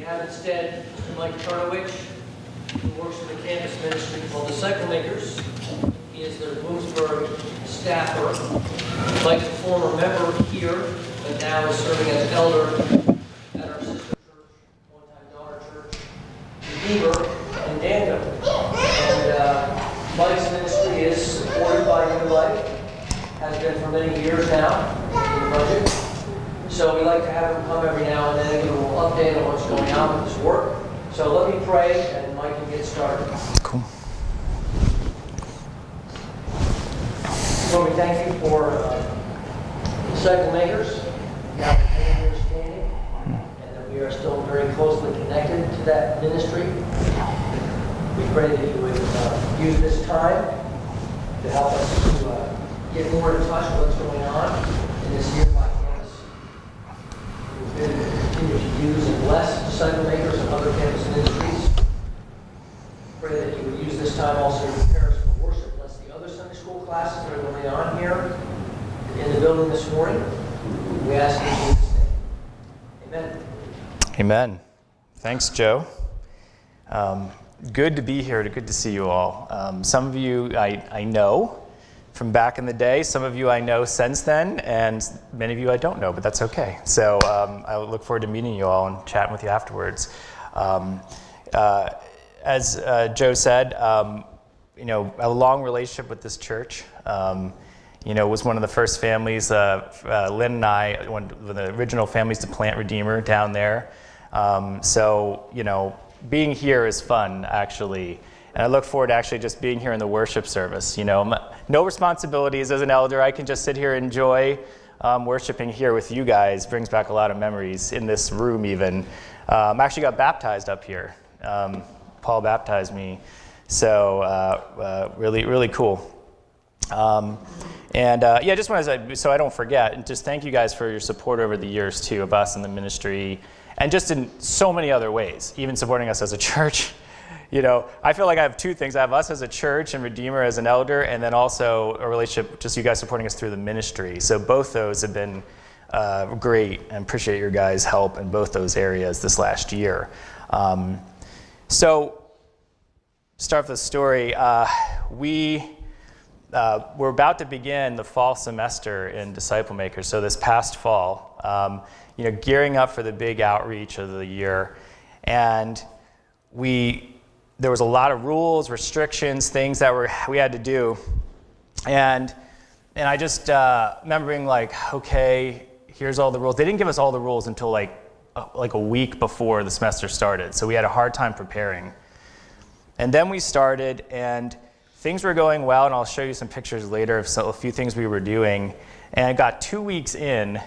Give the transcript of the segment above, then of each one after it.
have instead Mike Tarnowich, who works in the campus ministry called Disciple Makers. He is their Williamsburg staffer. Mike's a former member here, but now is serving as elder at our sister church, one-time daughter church, Redeemer in Danville. And Mike's ministry is supported by New Life, has been for many years now in the budget. So we like to have him come every now and then and give a little update on what's going on with his work. So let me pray and Mike can get started. Cool. Lord, we thank you for Disciple Makers, now the 10 years standing, and that we are still very closely connected to that ministry. We pray that you would use this time to help us to get more in touch with what's going on in this nearby campus. We've been to continue to use and bless Disciple Makers and other campus ministries. Pray that you would use this time also to prepare us for worship. Bless the other Sunday school classes that are going on here in the building this morning. We ask in Jesus' name. Amen. Amen. Thanks, Joe. Good to be here. Good to see you all. Some of you I know from back in the day. Some of you I know since then, and many of you I don't know, but that's okay. So I look forward to meeting you all and chatting with you afterwards. As Joe said, you know, a long relationship with this church. You know, was one of the first families, Lynn and I, one of the original families to plant Redeemer down there. So, you know, being here is fun, actually. And I look forward to actually just being here in the worship service. You know, no responsibilities as an elder. I can just sit here and enjoy worshiping here with you guys. Brings back a lot of memories in this room even. I actually got baptized up here. Paul baptized me. So really, really cool. Yeah, just wanted to, so I don't forget, and just thank you guys for your support over the years too of us in the ministry, and just in so many other ways, even supporting us as a church. You know, I feel like I have two things. I have us as a church and Redeemer as an elder, and then also a relationship, just you guys supporting us through the ministry. So both those have been great, and appreciate your guys' help in both those areas this last year. So, start with the story. We're about to begin the fall semester in Disciple Makers, so this past fall, you know, gearing up for the big outreach of the year, and there was a lot of rules, restrictions, things that we had to do, and I just remember being like, okay, here's all the rules. They didn't give us all the rules until like a week before the semester started, so we had a hard time preparing. And then we started, and things were going well, and I'll show you some pictures later of a few things we were doing. And I got 2 weeks in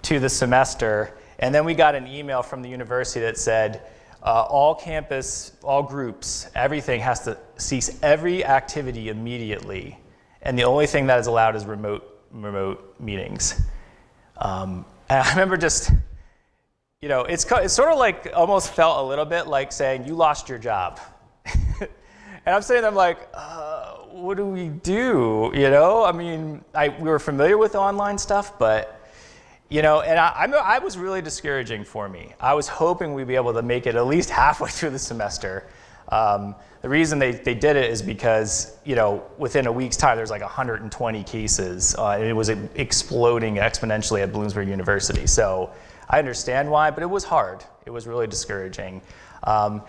to the semester, and then we got an email from the university that said, all campus, all groups, everything has to cease every activity immediately, and the only thing that is allowed is remote meetings. And I remember just, you know, it's sort of like, almost felt a little bit like saying, you lost your job. And I'm saying, I'm like, what do we do? You know, I mean, we were familiar with online stuff, but, you know, and I was really discouraging for me. I was hoping we'd be able to make it at least halfway through the semester. The reason they did it is because, you know, within a week's time, there's like 120 cases, and it was exploding exponentially at Williamsburg University. So I understand why, but it was hard. It was really discouraging. And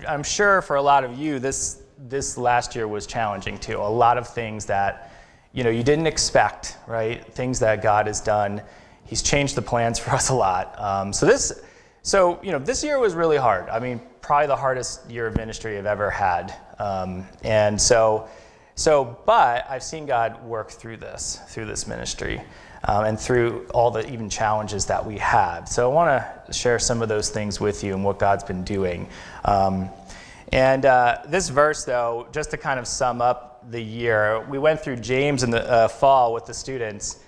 I'm sure for a lot of you, this last year was challenging too. A lot of things that, you know, you didn't expect, right? Things that God has done. He's changed the plans for us a lot. So you know, this year was really hard. I mean, probably the hardest year of ministry I've ever had. But I've seen God work through this ministry. And through all the even challenges that we had. So I want to share some of those things with you and what God's been doing. This verse, though, just to kind of sum up the year, we went through James in the fall with the students.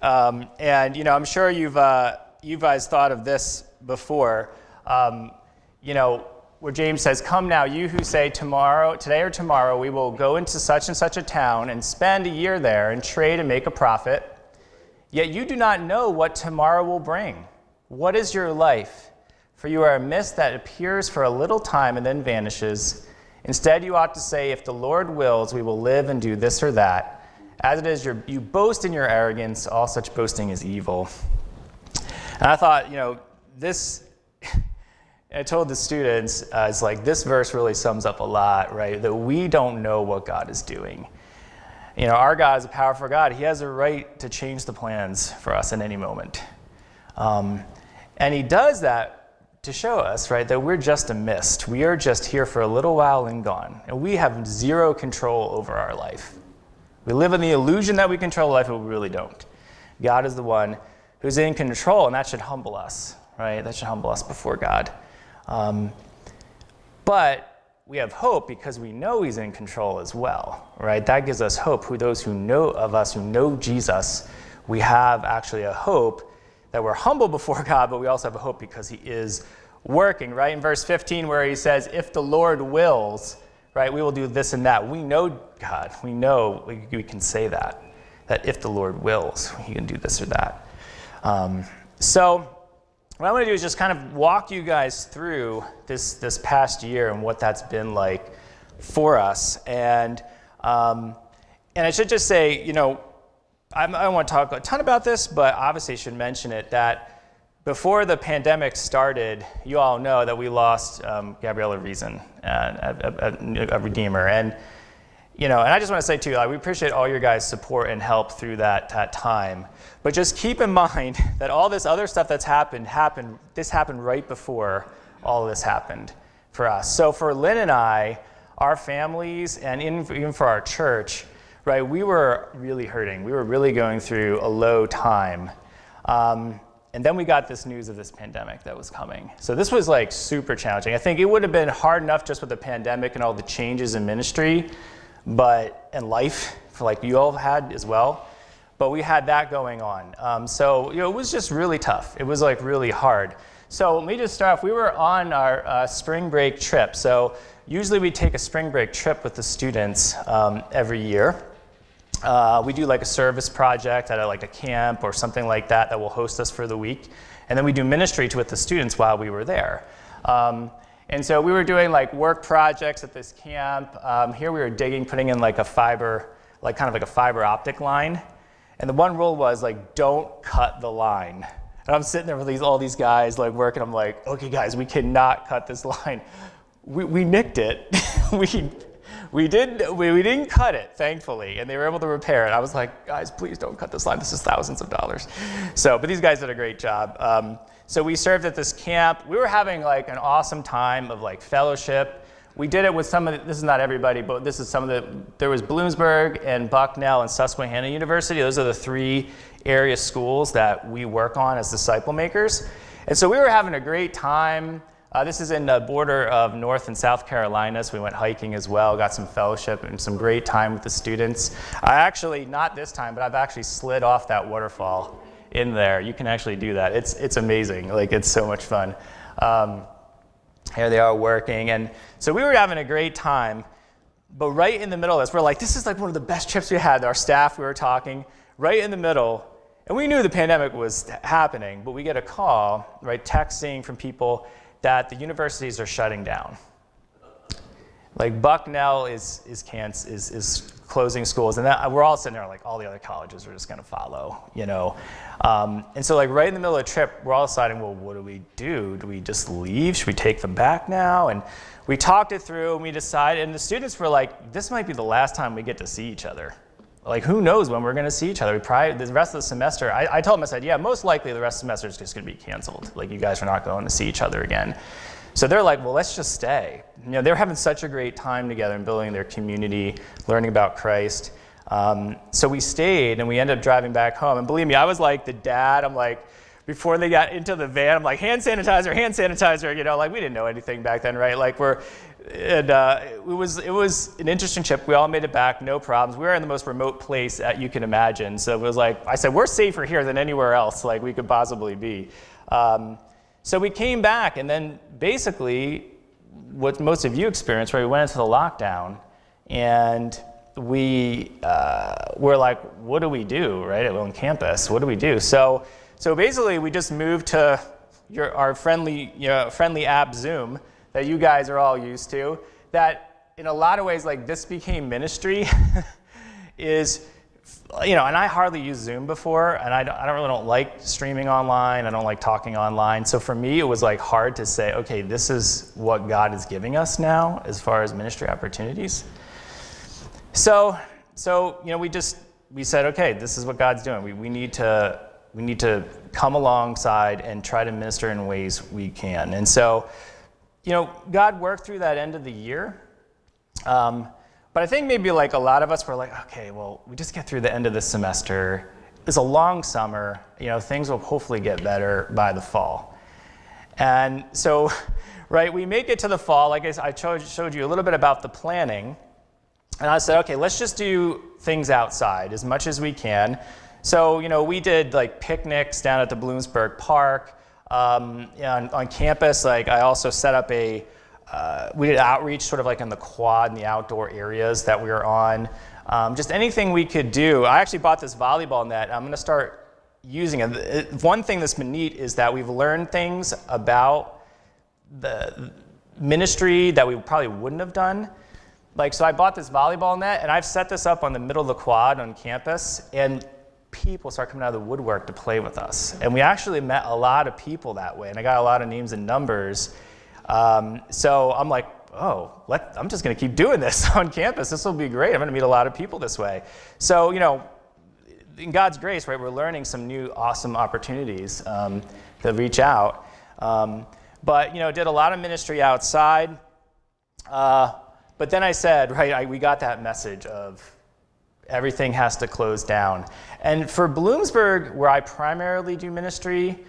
And, you know, I'm sure you guys thought of this before. You know, where James says, "Come now, you who say today or tomorrow, we will go into such and such a town and spend a year there and trade and make a profit. Yet you do not know what tomorrow will bring. What is your life? For you are a mist that appears for a little time and then vanishes. Instead, you ought to say, if the Lord wills, we will live and do this or that. As it is, you boast in your arrogance. All such boasting is evil. And I thought, this, I told the students, it's like this verse really sums up a lot, right? That we don't know what God is doing. Our God is a powerful God. He has a right to change the plans for us at any moment. And he does that to show us, right, that we're just a mist. We are just here for a little while and gone. And we have zero control over our life. We live in the illusion that we control life, but we really don't. God is the one who's in control, and that should humble us, right? That should humble us before God. But we have hope because we know he's in control as well, right? That gives us hope. Those who know of us, who know Jesus, we have actually a hope that we're humble before God, but we also have a hope because he is working, right? In verse 15 where he says, if the Lord wills, right, we will do this and that. We know God. We know we can say that if the Lord wills, he can do this or that. So what I'm going to do is just kind of walk you guys through this past year and what that's been like for us. And I should just say, I don't want to talk a ton about this, but obviously I should mention it, that before the pandemic started, you all know that we lost Gabriella Reason, a Redeemer. And I just want to say too, we appreciate all your guys' support and help through that time. But just keep in mind that all this other stuff that's happened right before all of this happened for us. So for Lynn and I, our families, and even for our church, right, we were really hurting. We were really going through a low time. And then we got this news of this pandemic that was coming. So this was like super challenging. I think it would have been hard enough just with the pandemic and all the changes in ministry, and life, for like you all had as well. But we had that going on. So it was just really tough. It was like really hard. So let me just start off. We were on our spring break trip. So usually we take a spring break trip with the students every year. We do like a service project at like a camp or something like that will host us for the week. And then we do ministry with the students while we were there. And so we were doing like work projects at this camp. Here we were putting in like a fiber, like kind of like a fiber optic line. And the one rule was like, don't cut the line. And I'm sitting there with all these guys like working. I'm like, okay guys, we cannot cut this line. We nicked it. We didn't cut it, thankfully, and they were able to repair it. I was like, guys, please don't cut this line. This is thousands of dollars. But these guys did a great job. So we served at this camp. We were having like an awesome time of like fellowship. We did it with this is not everybody, but this is there was Bloomsburg and Bucknell and Susquehanna University. Those are the 3 area schools that we work on as disciple makers. And so we were having a great time. This is in the border of North and South Carolina, so we went hiking as well, got some fellowship and some great time with the students. I actually, not this time, but I've actually slid off that waterfall in there. You can actually do that. It's amazing. Like, it's so much fun. Here they are working. And so we were having a great time, but right in the middle of this, we're like, this is like one of the best trips we had. Our staff, we were talking, right in the middle, and we knew the pandemic was happening, but we get a call, right, texting from people that the universities are shutting down. Like Bucknell is closing schools, and we're all sitting there like all the other colleges are just going to follow, And so like right in the middle of the trip, we're all deciding, well, what do we do? Do we just leave? Should we take them back now? And we talked it through, and we decided, and the students were like, this might be the last time we get to see each other. Like, who knows when we're going to see each other? The rest of the semester, I told them, I said, yeah, most likely the rest of the semester is just going to be canceled. Like, you guys are not going to see each other again. So they're like, well, let's just stay. They're having such a great time together and building their community, learning about Christ. So we stayed, and we ended up driving back home. And believe me, I was like the dad. I'm like, before they got into the van, I'm like, hand sanitizer, like we didn't know anything back then, right? Like it was an interesting trip. We all made it back, no problems. We were in the most remote place that you can imagine. So it was like, I said, we're safer here than anywhere else like we could possibly be. So we came back, and then basically what most of you experienced, right? We went into the lockdown, and we were like, what do we do, right? On campus, what do we do? So basically we just moved to our friendly app Zoom that you guys are all used to, that in a lot of ways, like this became ministry, is, and I hardly used Zoom before, and I don't like streaming online. I don't like talking online. So for me, it was like hard to say, okay, this is what God is giving us now as far as ministry opportunities. So we said, okay, this is what God's doing. We need to come alongside and try to minister in ways we can. And so, God worked through that end of the year. But I think maybe like a lot of us were like, okay, well, we just get through the end of this semester. It's a long summer. Things will hopefully get better by the fall. And so, right, we make it to the fall. Like I showed you a little bit about the planning. And I said, okay, let's just do things outside as much as we can. So, we did like picnics down at the Williamsport Park. On campus, like I also set up we did outreach sort of like in the quad and the outdoor areas that we were on. Just anything we could do. I actually bought this volleyball net. I'm going to start using it. One thing that's been neat is that we've learned things about the ministry that we probably wouldn't have done. So I bought this volleyball net, and I've set this up on the middle of the quad on campus, and people start coming out of the woodwork to play with us. And we actually met a lot of people that way, and I got a lot of names and numbers. So I'm like, I'm just going to keep doing this on campus. This will be great. I'm going to meet a lot of people this way. So, in God's grace, right, we're learning some new awesome opportunities to reach out. But, did a lot of ministry outside. But then I said, right, we got that message of everything has to close down. And for Bloomsburg, where I primarily do ministry,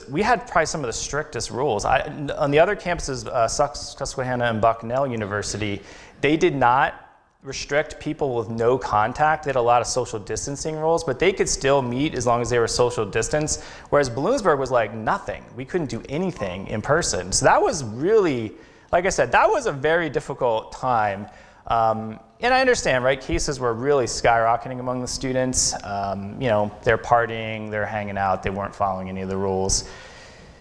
we had probably some of the strictest rules. On the other campuses, Susquehanna and Bucknell University, they did not restrict people with no contact. They had a lot of social distancing rules, but they could still meet as long as they were social distance, whereas Bloomsburg was like nothing. We couldn't do anything in person. So that was really, like I said, that was a very difficult time. And I understand, right? Cases were really skyrocketing among the students. They're partying, they're hanging out, they weren't following any of the rules.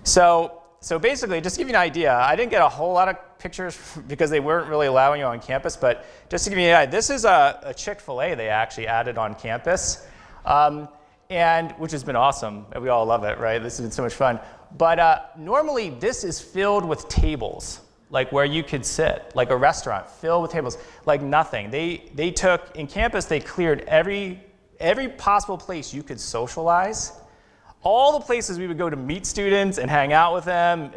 So basically, just to give you an idea, I didn't get a whole lot of pictures because they weren't really allowing you on campus, but just to give you an idea, this is a Chick-fil-A they actually added on campus, and which has been awesome. We all love it, right? This has been so much fun. But normally, this is filled with tables, like where you could sit, like a restaurant filled with tables, like nothing. They took, in campus, they cleared every possible place you could socialize. All the places we would go to meet students and hang out with them,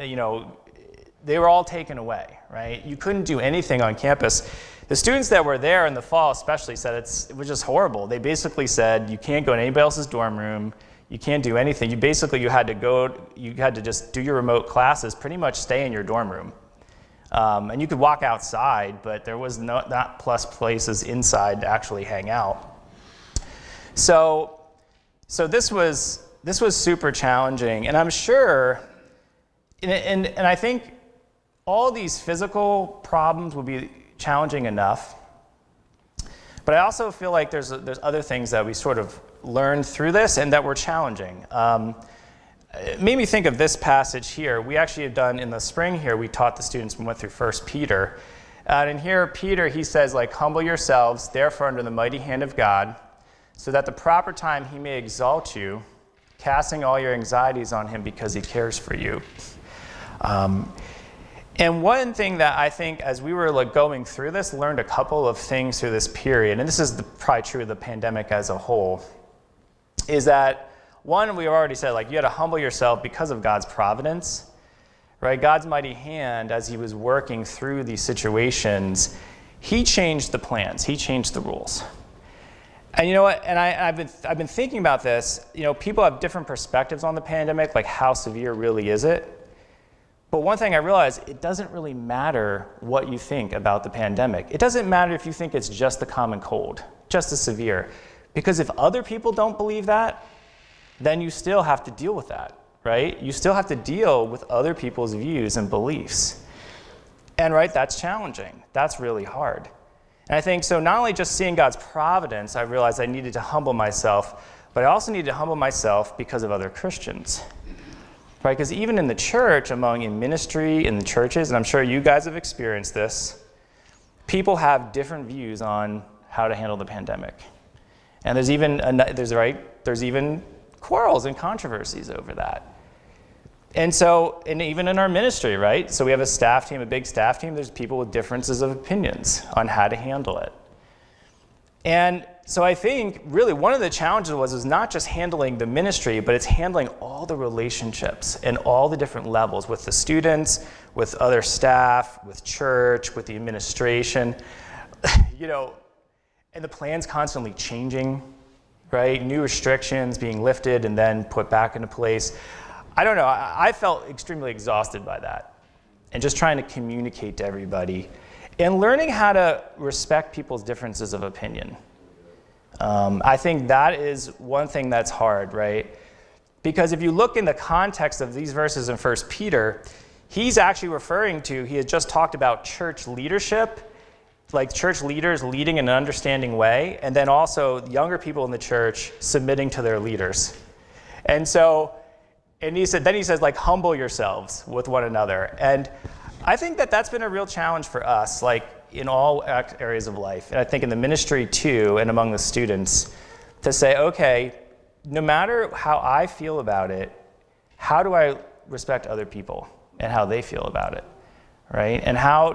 they were all taken away, right? You couldn't do anything on campus. The students that were there in the fall especially said it was just horrible. They basically said, you can't go in anybody else's dorm room, you can't do anything. You had to just do your remote classes, pretty much stay in your dorm room. And you could walk outside, but there was not plus places inside to actually hang out. So this was super challenging, and I'm sure, and I think all these physical problems will be challenging enough. But I also feel like there's other things that we sort of learned through this and that were challenging. It made me think of this passage here. We actually have done in the spring here, we taught the students, we went through 1 Peter. And in here, Peter, he says, humble yourselves, therefore, under the mighty hand of God, so that the proper time he may exalt you, casting all your anxieties on him because he cares for you. And one thing that I think, as we were going through this, learned a couple of things through this period, and this is probably true of the pandemic as a whole, is that one, we already said, you had to humble yourself because of God's providence, right? God's mighty hand, as he was working through these situations, he changed the plans. He changed the rules. And you know what? And I've been thinking about this. People have different perspectives on the pandemic, like how severe really is it? But one thing I realized, it doesn't really matter what you think about the pandemic. It doesn't matter if you think it's just the common cold, just as severe. Because if other people don't believe that, then you still have to deal with that, right? You still have to deal with other people's views and beliefs. And right, that's challenging. That's really hard. And I think so not only just seeing God's providence, I realized I needed to humble myself, but I also needed to humble myself because of other Christians. right? Because even in the church, in ministry, in the churches, and I'm sure you guys have experienced this, people have different views on how to handle the pandemic. And there's even quarrels and controversies over that. And so, and even in our ministry, right? So we have a staff team, a big staff team, there's people with differences of opinions on how to handle it. And so I think really one of the challenges was not just handling the ministry, but it's handling all the relationships and all the different levels with the students, with other staff, with church, with the administration, and the plan's constantly changing, right? New restrictions being lifted and then put back into place. I don't know, I felt extremely exhausted by that. And just trying to communicate to everybody and learning how to respect people's differences of opinion. I think that is one thing that's hard, right? Because if you look in the context of these verses in 1 Peter, he's actually he had just talked about church leadership, like church leaders leading in an understanding way, and then also younger people in the church submitting to their leaders. And so, then he says, like, humble yourselves with one another. And I think that that's been a real challenge for us, like in all areas of life. And I think in the ministry too, and among the students, to say, okay, no matter how I feel about it, how do I respect other people and how they feel about it, right? And how